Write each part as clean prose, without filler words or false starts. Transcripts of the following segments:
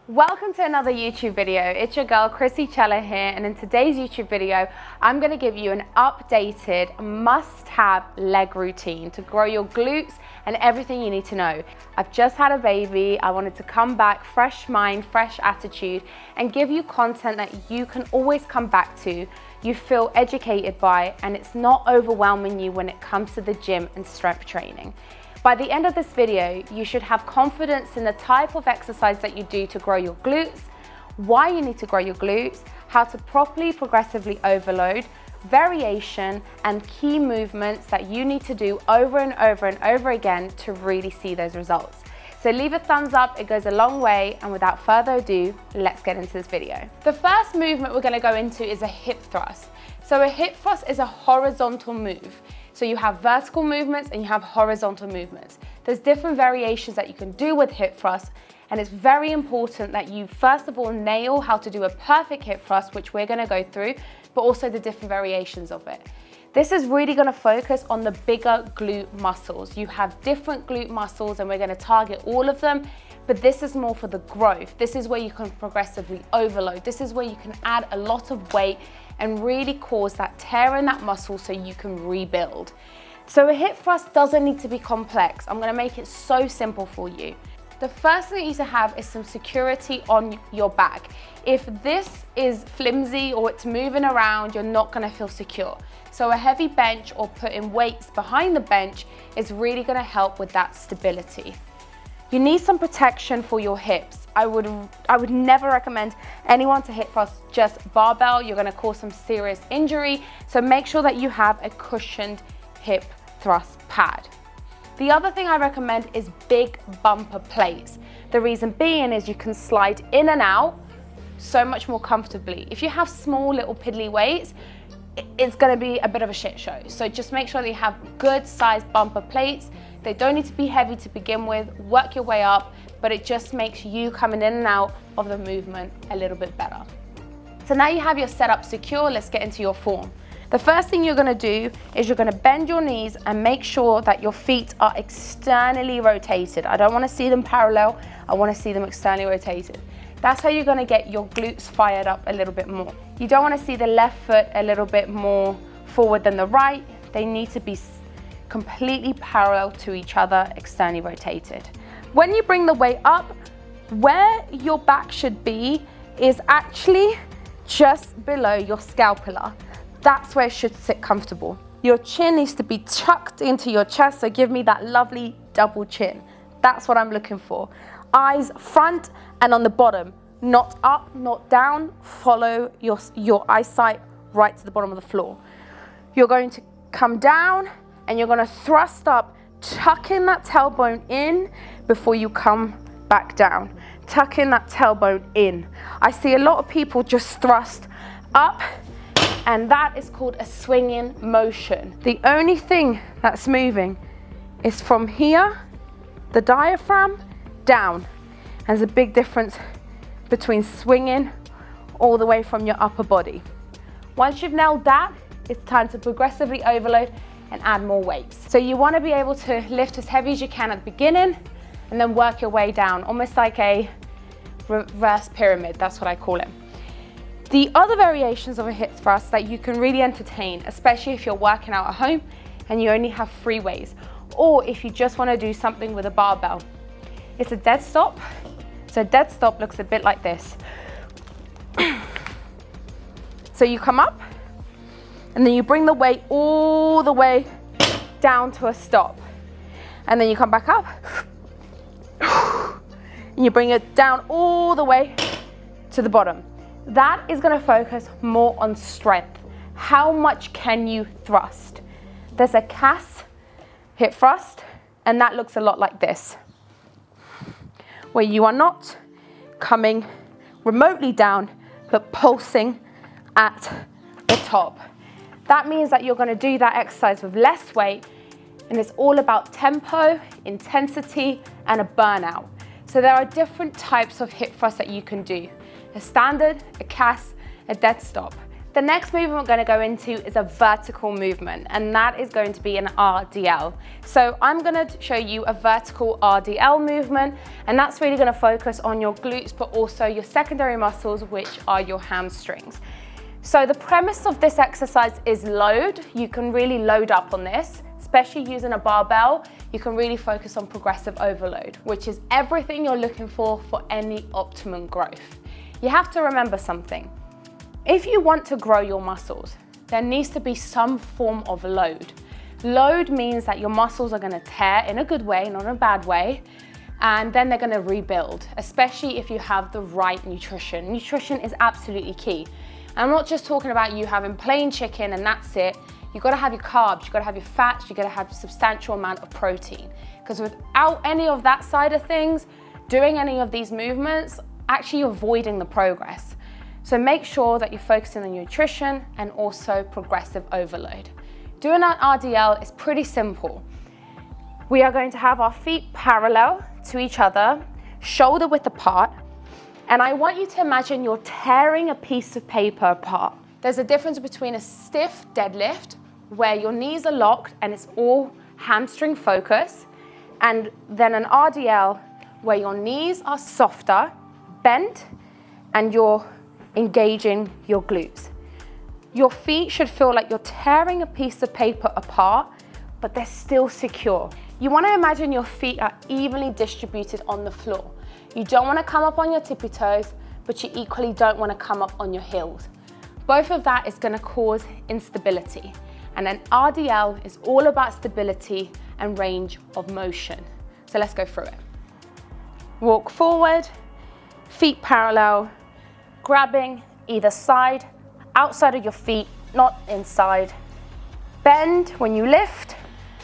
Welcome to another YouTube video. It's your girl Chrissy Chella here, and in today's YouTube video I'm going to give you an updated must-have leg routine to grow your glutes and everything you need to know. I've just had a baby. I wanted to come back, fresh mind, fresh attitude, and give you content that you can always come back to, you feel educated by, and it's not overwhelming you when it comes to the gym and strength training. By the end of this video, you should have confidence in the type of exercise that you do to grow your glutes, why you need to grow your glutes, how to properly progressively overload, variation, and key movements that you need to do over and over and over again to really see those results. So leave a thumbs up, it goes a long way, and without further ado, let's get into this video. The first movement we're gonna go into is a hip thrust. So a hip thrust is a horizontal move. So you have vertical movements and you have horizontal movements. There's different variations that you can do with hip thrust, and it's very important that you first of all nail how to do a perfect hip thrust, which we're gonna go through, but also the different variations of it. This is really gonna focus on the bigger glute muscles. You have different glute muscles and we're gonna target all of them, but this is more for the growth. This is where you can progressively overload. This is where you can add a lot of weight and really cause that tear in that muscle so you can rebuild. So a hip thrust doesn't need to be complex. I'm gonna make it so simple for you. The first thing you need to have is some security on your back. If this is flimsy or it's moving around, you're not gonna feel secure. So a heavy bench or putting weights behind the bench is really gonna help with that stability. You need some protection for your hips. I would never recommend anyone to hip thrust just barbell. You're gonna cause some serious injury. So make sure that you have a cushioned hip thrust pad. The other thing I recommend is big bumper plates. The reason being is you can slide in and out so much more comfortably. If you have small little piddly weights, it's gonna be a bit of a shit show. So just make sure that you have good sized bumper plates. They don't need to be heavy to begin with, work your way up, but it just makes you coming in and out of the movement a little bit better. So now you have your setup secure, let's get into your form. The first thing you're gonna do is you're gonna bend your knees and make sure that your feet are externally rotated. I don't wanna see them parallel, I wanna see them externally rotated. That's how you're gonna get your glutes fired up a little bit more. You don't wanna see the left foot a little bit more forward than the right. They need to be completely parallel to each other, externally rotated. When you bring the weight up, where your back should be is actually just below your scapula. That's where it should sit comfortable. Your chin needs to be tucked into your chest, so give me that lovely double chin. That's what I'm looking for. Eyes front and on the bottom, not up, not down. Follow your eyesight right to the bottom of the floor. You're going to come down and you're gonna thrust up, tucking that tailbone in before you come back down. Tucking that tailbone in. I see a lot of people just thrust up, and that is called a swinging motion. The only thing that's moving is from here, the diaphragm, down. There's a big difference between swinging all the way from your upper body. Once you've nailed that, it's time to progressively overload and add more weights. So you want to be able to lift as heavy as you can at the beginning and then work your way down, almost like a reverse pyramid, that's what I call it. The other variations of a hip thrust that you can really entertain, especially if you're working out at home and you only have free weights, or if you just want to do something with a barbell. It's a dead stop. So a dead stop looks a bit like this. So you come up, and then you bring the weight all the way down to a stop. And then you come back up, and you bring it down all the way to the bottom. That is gonna focus more on strength. How much can you thrust? There's a CAS hip thrust, and that looks a lot like this, where you are not coming remotely down, but pulsing at the top. That means that you're gonna do that exercise with less weight, and it's all about tempo, intensity, and a burnout. So there are different types of hip thrusts that you can do. A standard, a CAS, a dead stop. The next movement we're going to go into is a vertical movement, and that is going to be an RDL. So I'm going to show you a vertical RDL movement, and that's really going to focus on your glutes, but also your secondary muscles, which are your hamstrings. So the premise of this exercise is load. You can really load up on this, especially using a barbell. You can really focus on progressive overload, which is everything you're looking for any optimum growth. You have to remember something. If you want to grow your muscles, there needs to be some form of load. Load means that your muscles are going to tear in a good way, not in a bad way, and then they're going to rebuild, especially if you have the right nutrition. Nutrition is absolutely key. I'm not just talking about you having plain chicken and that's it. You've got to have your carbs, you've got to have your fats, you've got to have a substantial amount of protein. Because without any of that side of things, doing any of these movements, actually you're avoiding the progress. So make sure that you're focusing on nutrition and also progressive overload. Doing an RDL is pretty simple. We are going to have our feet parallel to each other, shoulder width apart, and I want you to imagine you're tearing a piece of paper apart. There's a difference between a stiff deadlift, where your knees are locked and it's all hamstring focus, and then an RDL, where your knees are softer, bent, and you're engaging your glutes. Your feet should feel like you're tearing a piece of paper apart, but they're still secure. You want to imagine your feet are evenly distributed on the floor. You don't want to come up on your tippy toes, but you equally don't want to come up on your heels. Both of that is going to cause instability. And an RDL is all about stability and range of motion. So let's go through it. Walk forward, feet parallel, grabbing either side, outside of your feet, not inside. Bend when you lift,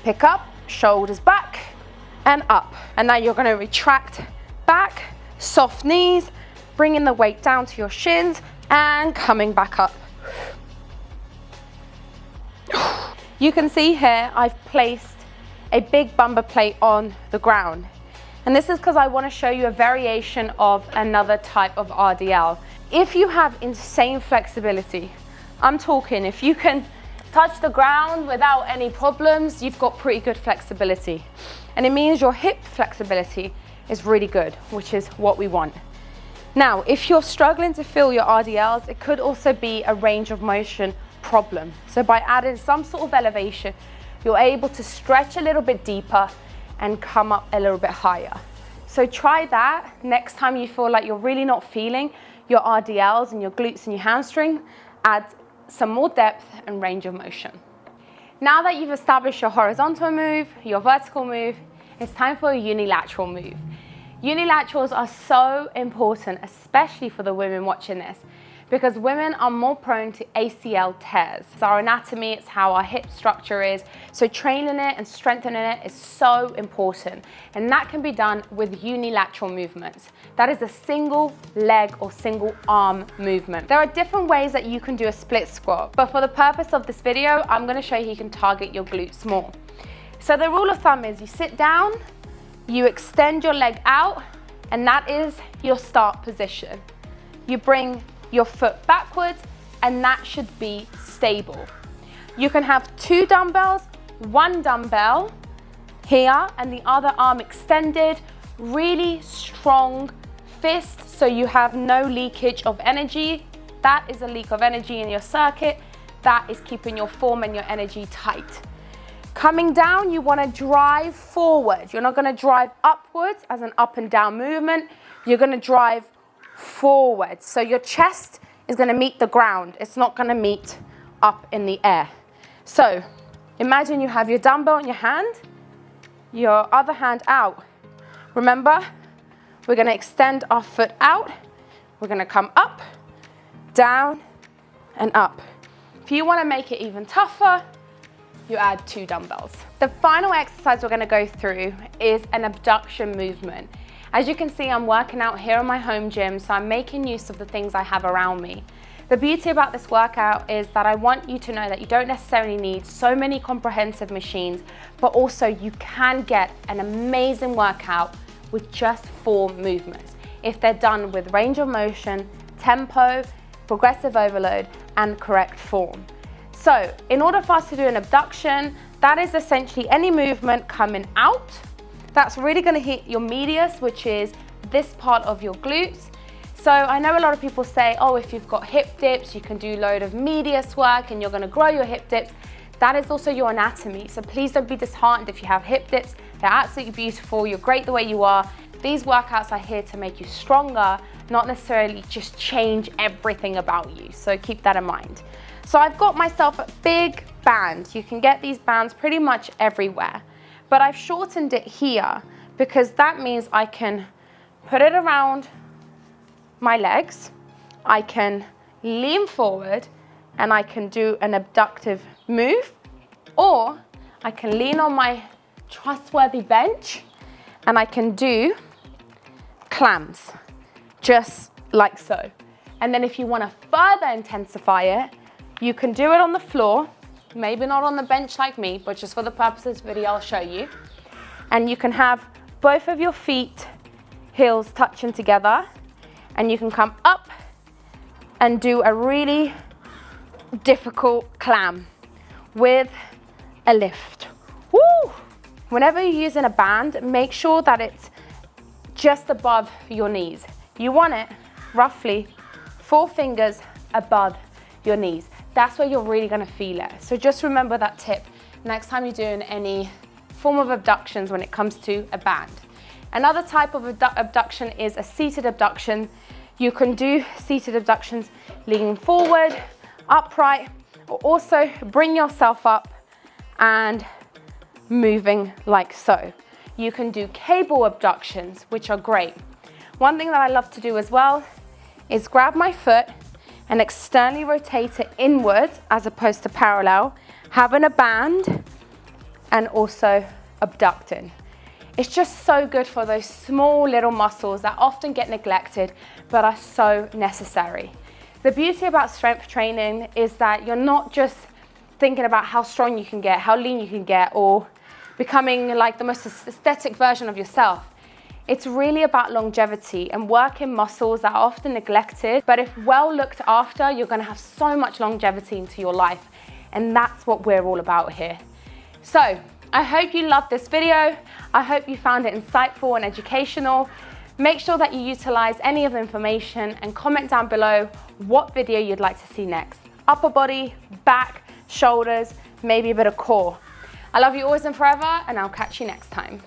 pick up, shoulders back and up. And now you're going to retract back, soft knees, bringing the weight down to your shins and coming back up. You can see here I've placed a big bumper plate on the ground. And this is because I want to show you a variation of another type of RDL. If you have insane flexibility, I'm talking if you can touch the ground without any problems, you've got pretty good flexibility. And it means your hip flexibility is really good, which is what we want. Now, if you're struggling to feel your RDLs, it could also be a range of motion problem. So by adding some sort of elevation, you're able to stretch a little bit deeper and come up a little bit higher. So try that next time you feel like you're really not feeling your RDLs and your glutes and your hamstring. Add some more depth and range of motion. Now that you've established your horizontal move, your vertical move, it's time for a unilateral move. Unilaterals are so important, especially for the women watching this, because women are more prone to ACL tears. It's our anatomy, it's how our hip structure is. So training it and strengthening it is so important. And that can be done with unilateral movements. That is a single leg or single arm movement. There are different ways that you can do a split squat, but for the purpose of this video, I'm gonna show you can target your glutes more. So the rule of thumb is you sit down, you extend your leg out, and that is your start position. You bring your foot backwards, and that should be stable. You can have 2 dumbbells, 1 dumbbell here, and the other arm extended, really strong fist, so you have no leakage of energy. That is a leak of energy in your circuit. That is keeping your form and your energy tight. Coming down, you want to drive forward. You're not going to drive upwards as an up and down movement. You're going to drive forward. So your chest is going to meet the ground. It's not going to meet up in the air. So imagine you have your dumbbell in your hand, your other hand out. Remember, we're going to extend our foot out. We're going to come up, down, and up. If you want to make it even tougher, you add 2 dumbbells. The final exercise we're going to go through is an abduction movement. As you can see, I'm working out here in my home gym, so I'm making use of the things I have around me. The beauty about this workout is that I want you to know that you don't necessarily need so many comprehensive machines, but also you can get an amazing workout with just 4 movements. If they're done with range of motion, tempo, progressive overload, and correct form. So in order for us to do an abduction, that is essentially any movement coming out that's really going to hit your medius, which is this part of your glutes. So I know a lot of people say, oh, if you've got hip dips, you can do a load of medius work and you're going to grow your hip dips. That is also your anatomy. So please don't be disheartened if you have hip dips. They're absolutely beautiful. You're great the way you are. These workouts are here to make you stronger, not necessarily just change everything about you. So keep that in mind. So I've got myself a big band. You can get these bands pretty much everywhere, but I've shortened it here because that means I can put it around my legs, I can lean forward, and I can do an abductive move, or I can lean on my trustworthy bench and I can do clams, just like so. And then if you want to further intensify it, you can do it on the floor, maybe not on the bench like me, but just for the purpose of this video, I'll show you. And you can have both of your feet, heels touching together, and you can come up and do a really difficult clam with a lift. Woo! Whenever you're using a band, make sure that it's just above your knees. You want it roughly 4 fingers above your knees. That's where you're really gonna feel it. So just remember that tip next time you're doing any form of abductions when it comes to a band. Another type of abduction is a seated abduction. You can do seated abductions leaning forward, upright, or also bring yourself up and moving like so. You can do cable abductions, which are great. One thing that I love to do as well is grab my foot and externally rotate it inwards as opposed to parallel, having a band and also abducting. It's just so good for those small little muscles that often get neglected but are so necessary. The beauty about strength training is that you're not just thinking about how strong you can get, how lean you can get, or becoming like the most aesthetic version of yourself. It's really about longevity and working muscles that are often neglected, but if well looked after, you're gonna have so much longevity into your life, and that's what we're all about here. So, I hope you loved this video. I hope you found it insightful and educational. Make sure that you utilize any of the information and comment down below what video you'd like to see next. Upper body, back, shoulders, maybe a bit of core. I love you always and forever, and I'll catch you next time.